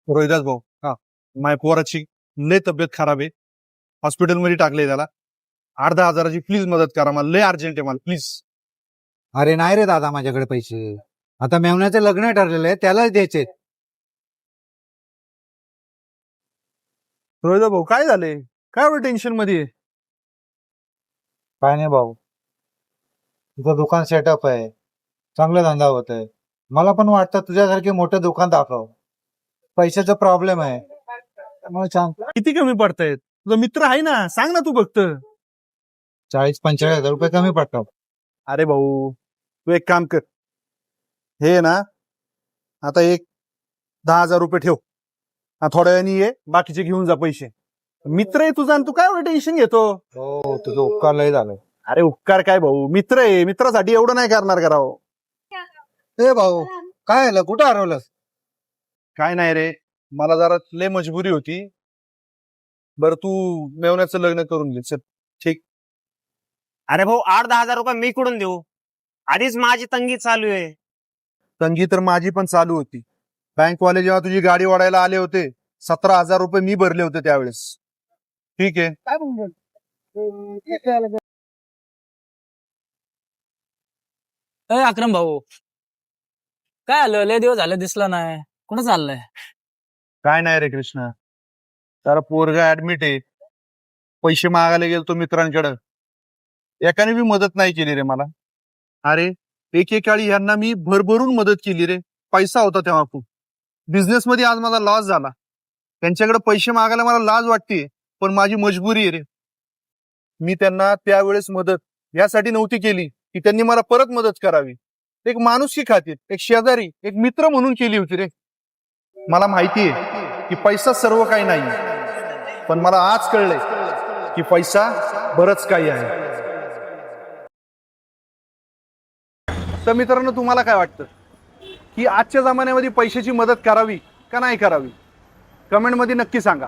रोहिदास भाऊ, हा, माझ्या पोराची लय तब्येत खराब आहे, हॉस्पिटलमध्ये टाकले त्याला. 8-10 हजाराची प्लीज मदत करा, मला लय अर्जंट आहे, मला प्लीज. अरे नाही रे दादा, माझ्याकडे पैसे. आता मेवण्याचं लग्न ठरलेलं आहे, त्यालाच द्यायचे. रोहिदास भाऊ, काय झाले? काय एवढं टेन्शन मध्ये आहे? काय नाही भाऊ, तुझं दुकान सेटअप आहे, चांगला धंदा होत आहे. मला पण वाटतं तुझ्यासारखे मोठं दुकान दाखव. पैशाचा प्रॉब्लेम आहे त्यामुळे सांग. किती कमी पडतायत? तुझा मित्र आहे ना, सांग ना तू फक्त. 40-45 हजार रुपये कमी पडतात. अरे भाऊ, तू एक काम कर, हे ना, आता एक 10 हजार रुपये ठेव, थोड्या वेळाने ये, बाकीचे घेऊन जा पैसे. मित्र आहे तुझा आणि तू काय एवढं टेन्शन घेतो? हो, तुझं उपकार लय झालं. अरे उपकार काय भाऊ, मित्र आहे, मित्रासाठी एवढं नाही करणार करावं. ए भाऊ, काय झालं? कुठं हरवलंस? काय नाही रे, मला जरा लय मजबुरी होती. बरं तू मेवण्याचं लग्न करून घे, चल. ठीक. अरे भाऊ 8-10 हजार रुपये मी कुठून देऊ? आधीच माझी तंगी चालू आहे. तंगी तर माझी पण चालू होती. बँकवाले जेव्हा तुझी गाडी वाढायला आले होते, 17 हजार रुपये मी भरले होते त्यावेळेस. ठीक आहे. अक्रम भाऊ, काय आलं? लय दिवस झाले दिसला नाही, कुठं चाललंय? काय नाही रे कृष्णा, जरा पोरगा ऍडमिट आहे, पैसे मागायला गेलतो मित्रांकडे, एकाने बी मदत नाही केली रे मला. अरे एकेकाळी यांना मी भरभरून मदत केली रे, पैसा होता तेव्हा खूप. बिझनेस मध्ये आज माझा लॉस झाला, त्यांच्याकडे पैसे मागायला मला लाज वाटते, पण माझी मजबुरी आहे रे. मी त्यांना त्यावेळेस मदत यासाठी नव्हती केली की त्यांनी मला परत मदत करावी, एक माणुसकी खातीर, एक शेजारी, एक मित्र म्हणून केली होती रे. मला माहिती आहे की पैसा सर्व काही नाही, पण मला आज कळलंय की पैसा बरंच काही आहे. तर मित्रांनो, तुम्हाला काय वाटतं की आजच्या जमान्यामध्ये पैशाची मदत करावी का नाही करावी? कमेंटमध्ये नक्की सांगा.